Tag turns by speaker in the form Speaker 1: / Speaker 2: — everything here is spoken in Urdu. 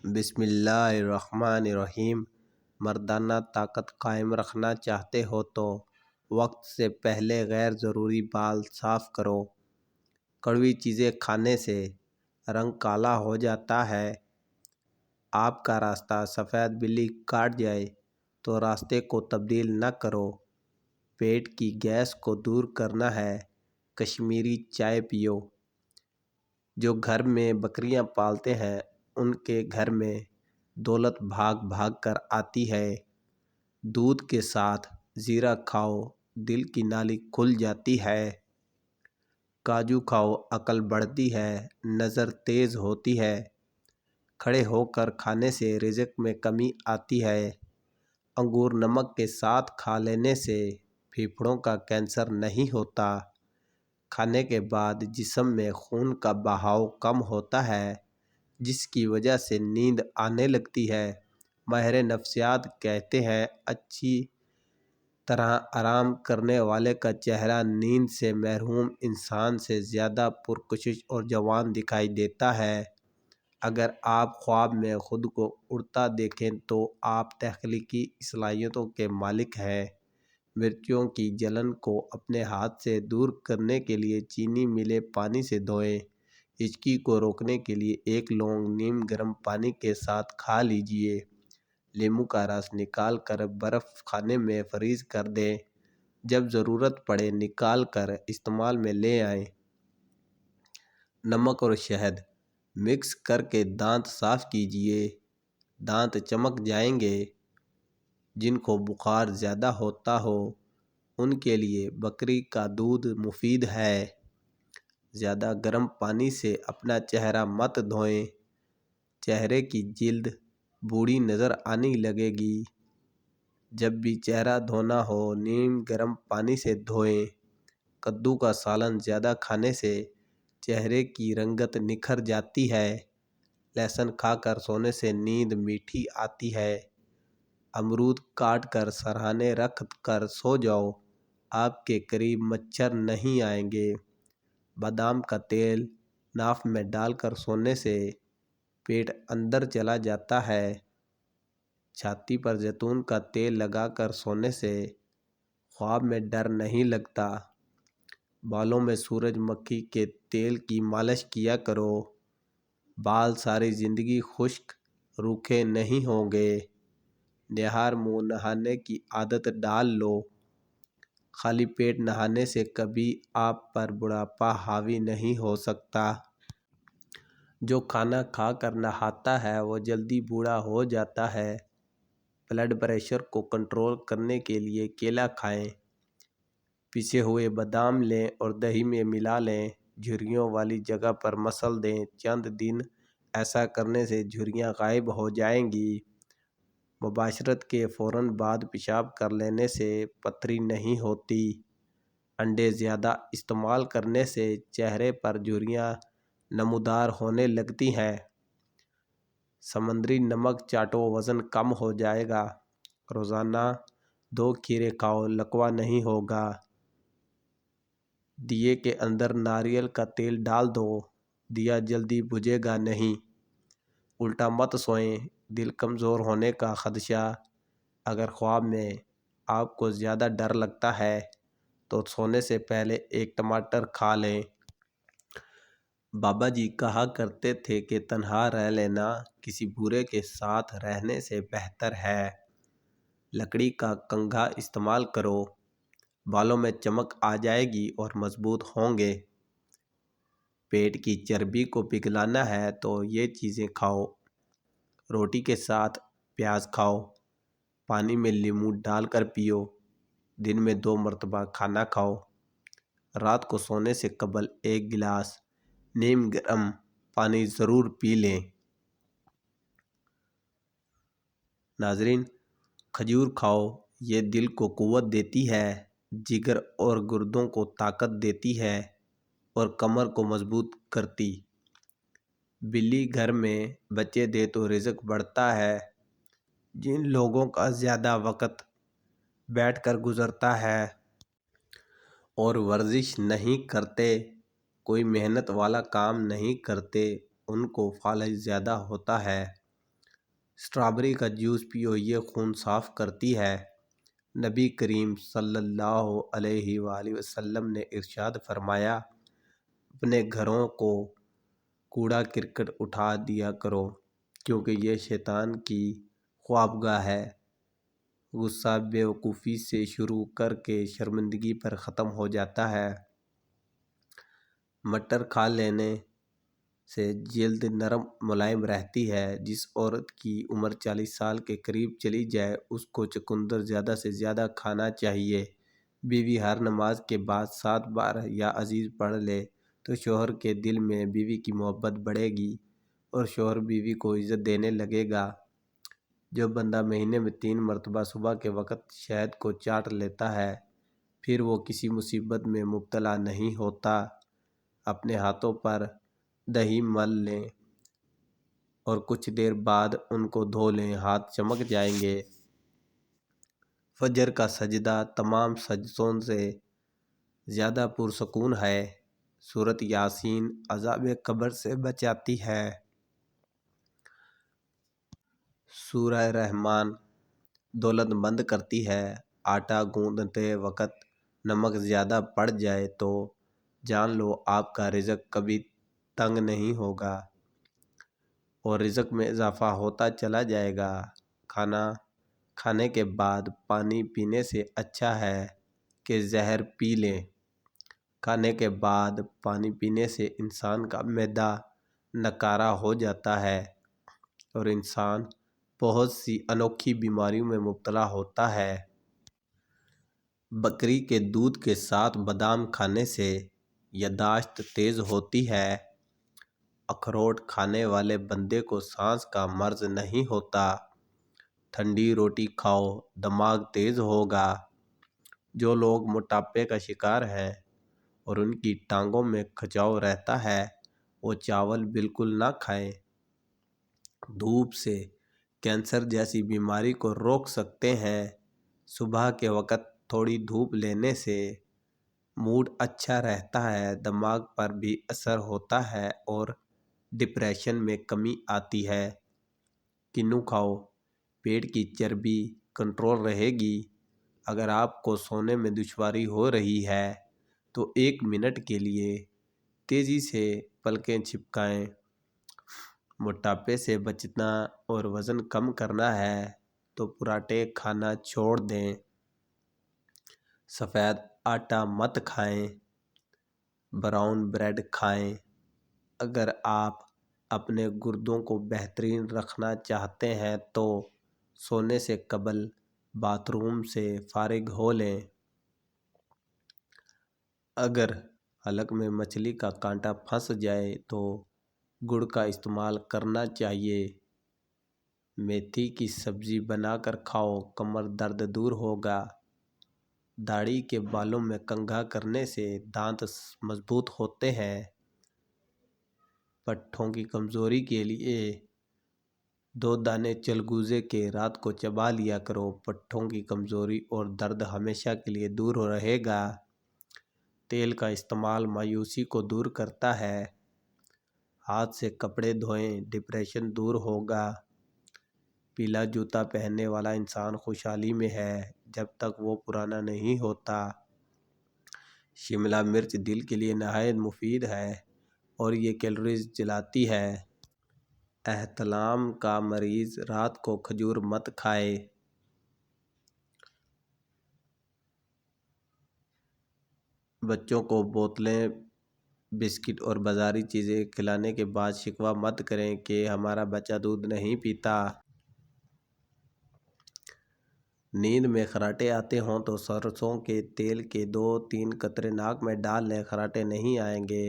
Speaker 1: بسم اللہ الرحمن الرحیم۔ مردانہ طاقت قائم رکھنا چاہتے ہو تو وقت سے پہلے غیر ضروری بال صاف کرو۔ کڑوی چیزیں کھانے سے رنگ کالا ہو جاتا ہے۔ آپ کا راستہ سفید بلی کاٹ جائے تو راستے کو تبدیل نہ کرو۔ پیٹ کی گیس کو دور کرنا ہے، کشمیری چائے پیو۔ جو گھر میں بکریاں پالتے ہیں ان کے گھر میں دولت بھاگ بھاگ کر آتی ہے۔ دودھ کے ساتھ زیرہ کھاؤ، دل کی نالی کھل جاتی ہے۔ کاجو کھاؤ، عقل بڑھتی ہے، نظر تیز ہوتی ہے۔ کھڑے ہو کر کھانے سے رزق میں کمی آتی ہے۔ انگور نمک کے ساتھ کھا لینے سے پھیپھڑوں کا کینسر نہیں ہوتا۔ کھانے کے بعد جسم میں خون کا بہاؤ کم ہوتا ہے، جس کی وجہ سے نیند آنے لگتی ہے۔ ماہر نفسیات کہتے ہیں اچھی طرح آرام کرنے والے کا چہرہ نیند سے محروم انسان سے زیادہ پرکشش اور جوان دکھائی دیتا ہے۔ اگر آپ خواب میں خود کو اڑتا دیکھیں تو آپ تخلیقی صلاحیتوں کے مالک ہیں۔ مرچوں کی جلن کو اپنے ہاتھ سے دور کرنے کے لیے چینی ملے پانی سے دھوئیں۔ ہچکی کو روکنے کے لیے ایک لونگ نیم گرم پانی کے ساتھ کھا لیجیے۔ لیموں کا رس نکال کر برف خانے میں فریز کر دیں۔ جب ضرورت پڑے نکال کر استعمال میں لے آئیں۔ نمک اور شہد مکس کر کے دانت صاف کیجیے، دانت چمک جائیں گے۔ جن کو بخار زیادہ ہوتا ہو ان کے لیے بکری کا دودھ مفید ہے۔ زیادہ گرم پانی سے اپنا چہرہ مت دھوئیں، چہرے کی جلد بوڑھی نظر آنے لگے گی۔ جب بھی چہرہ دھونا ہو نیم گرم پانی سے دھوئیں۔ کدو کا سالن زیادہ کھانے سے چہرے کی رنگت نکھر جاتی ہے۔ لہسن کھا کر سونے سے نیند میٹھی آتی ہے۔ امرود کاٹ کر سرہانے رکھ کر سو جاؤ، آپ کے قریب مچھر نہیں آئیں گے۔ بادام کا تیل ناف میں ڈال کر سونے سے پیٹ اندر چلا جاتا ہے۔ چھاتی پر زیتون کا تیل لگا کر سونے سے خواب میں ڈر نہیں لگتا۔ بالوں میں سورج مکھی کے تیل کی مالش کیا کرو، بال ساری زندگی خشک روکھے نہیں ہوں گے۔ نہار منہ نہانے کی عادت ڈال لو، خالی پیٹ نہانے سے کبھی آپ پر بڑھاپا حاوی نہیں ہو سکتا۔ جو کھانا کھا کر نہاتا ہے وہ جلدی بوڑھا ہو جاتا ہے۔ بلڈ پریشر کو کنٹرول کرنے کے لیے کیلا کھائیں۔ پسے ہوئے بادام لیں اور دہی میں ملا لیں، جھریوں والی جگہ پر مسل دیں۔ چند دن ایسا کرنے سے جھریاں غائب ہو جائیں گی۔ مباشرت کے فوراً بعد پیشاب کر لینے سے پتھری نہیں ہوتی۔ انڈے زیادہ استعمال کرنے سے چہرے پر جھریاں نمودار ہونے لگتی ہیں۔ سمندری نمک چاٹو، وزن کم ہو جائے گا۔ روزانہ 2 کھیرے کھاؤ، لکوہ نہیں ہوگا۔ دیے کے اندر ناریل کا تیل ڈال دو، دیا جلدی بجھے گا نہیں۔ الٹا مت سوئیں، دل کمزور ہونے کا خدشہ۔ اگر خواب میں آپ کو زیادہ ڈر لگتا ہے تو سونے سے پہلے ایک ٹماٹر کھا لیں۔ بابا جی کہا کرتے تھے کہ تنہا رہ لینا کسی برے کے ساتھ رہنے سے بہتر ہے۔ لکڑی کا کنگھا استعمال کرو، بالوں میں چمک آ جائے گی اور مضبوط ہوں گے۔ پیٹ کی چربی کو پگھلانا ہے تو یہ چیزیں کھاؤ۔ روٹی کے ساتھ پیاز کھاؤ، پانی میں لیموں ڈال کر پیو۔ دن میں 2 مرتبہ کھانا کھاؤ۔ رات کو سونے سے قبل 1 گلاس نیم گرم پانی ضرور پی لیں۔ ناظرین، کھجور کھاؤ، یہ دل کو قوت دیتی ہے، جگر اور گردوں کو طاقت دیتی ہے اور کمر کو مضبوط کرتی۔ بلی گھر میں بچے دے تو رزق بڑھتا ہے۔ جن لوگوں کا زیادہ وقت بیٹھ کر گزرتا ہے اور ورزش نہیں کرتے، کوئی محنت والا کام نہیں کرتے، ان کو فالج زیادہ ہوتا ہے۔ اسٹرابری کا جوس پیو، یہ خون صاف کرتی ہے۔ نبی کریم صلی اللہ علیہ وآلہ وسلم نے ارشاد فرمایا، اپنے گھروں کو کوڑا کرکٹ اٹھا دیا کرو کیونکہ یہ شیطان کی خوابگاہ ہے۔ غصہ بیوقوفی سے شروع کر کے شرمندگی پر ختم ہو جاتا ہے۔ مٹر کھا لینے سے جلد نرم ملائم رہتی ہے۔ جس عورت کی عمر 40 سال کے قریب چلی جائے اس کو چقندر زیادہ سے زیادہ کھانا چاہیے۔ بیوی ہر نماز کے بعد 7 بار یا عزیز پڑھ لے تو شوہر کے دل میں بیوی کی محبت بڑھے گی اور شوہر بیوی کو عزت دینے لگے گا۔ جو بندہ مہینے میں 3 مرتبہ صبح کے وقت شہد کو چاٹ لیتا ہے پھر وہ کسی مصیبت میں مبتلا نہیں ہوتا۔ اپنے ہاتھوں پر دہی مل لیں اور کچھ دیر بعد ان کو دھو لیں، ہاتھ چمک جائیں گے۔ فجر کا سجدہ تمام سجدوں سے زیادہ پرسکون ہے۔ سورۃ یاسین عذاب قبر سے بچاتی ہے۔ سورہ رحمان دولت مند کرتی ہے۔ آٹا گوندتے وقت نمک زیادہ پڑ جائے تو جان لو آپ کا رزق کبھی تنگ نہیں ہوگا اور رزق میں اضافہ ہوتا چلا جائے گا۔ کھانا کھانے کے بعد پانی پینے سے اچھا ہے کہ زہر پی لیں۔ کھانے کے بعد پانی پینے سے انسان کا معدہ نکارا ہو جاتا ہے اور انسان بہت سی انوکھی بیماریوں میں مبتلا ہوتا ہے۔ بکری کے دودھ کے ساتھ بادام کھانے سے یادداشت تیز ہوتی ہے۔ اخروٹ کھانے والے بندے کو سانس کا مرض نہیں ہوتا۔ ٹھنڈی روٹی کھاؤ، دماغ تیز ہوگا۔ جو لوگ موٹاپے کا شکار ہیں اور ان کی ٹانگوں میں کھچاؤ رہتا ہے وہ چاول بالکل نہ کھائیں۔ دھوپ سے کینسر جیسی بیماری کو روک سکتے ہیں۔ صبح کے وقت تھوڑی دھوپ لینے سے موڈ اچھا رہتا ہے، دماغ پر بھی اثر ہوتا ہے اور ڈپریشن میں کمی آتی ہے۔ کینو کھاؤ، پیٹ کی چربی کنٹرول رہے گی۔ اگر آپ کو سونے میں دشواری ہو رہی ہے تو 1 منٹ کے لیے تیزی سے پلکیں جھپکائیں۔ موٹاپے سے بچنا اور وزن کم کرنا ہے تو پراٹھے کھانا چھوڑ دیں۔ سفید آٹا مت کھائیں، براؤن بریڈ کھائیں۔ اگر آپ اپنے گردوں کو بہترین رکھنا چاہتے ہیں تو سونے سے قبل باتھ روم سے فارغ ہو لیں۔ اگر حلق میں مچھلی کا کانٹا پھنس جائے تو گڑ کا استعمال کرنا چاہیے۔ میتھی کی سبزی بنا کر کھاؤ، کمر درد دور ہوگا۔ داڑھی کے بالوں میں کنگھا کرنے سے دانت مضبوط ہوتے ہیں۔ پٹھوں کی کمزوری کے لیے 2 دانے چلگوزے کے رات کو چبا لیا کرو، پٹھوں کی کمزوری اور درد ہمیشہ کے لیے دور رہے گا۔ تیل کا استعمال مایوسی کو دور کرتا ہے۔ ہاتھ سے کپڑے دھوئیں، ڈپریشن دور ہوگا۔ پیلا جوتا پہننے والا انسان خوشحالی میں ہے جب تک وہ پرانا نہیں ہوتا۔ شملہ مرچ دل کے لیے نہایت مفید ہے اور یہ کیلوریز جلاتی ہے۔ احتلام کا مریض رات کو کھجور مت کھائے۔ بچوں کو بوتلیں، بسکٹ اور بازاری چیزیں کھلانے کے بعد شکوہ مت کریں کہ ہمارا بچہ دودھ نہیں پیتا۔ نیند میں خراٹے آتے ہوں تو سرسوں کے تیل کے 2-3 قطرے ناک میں ڈال لیں، خراٹے نہیں آئیں گے۔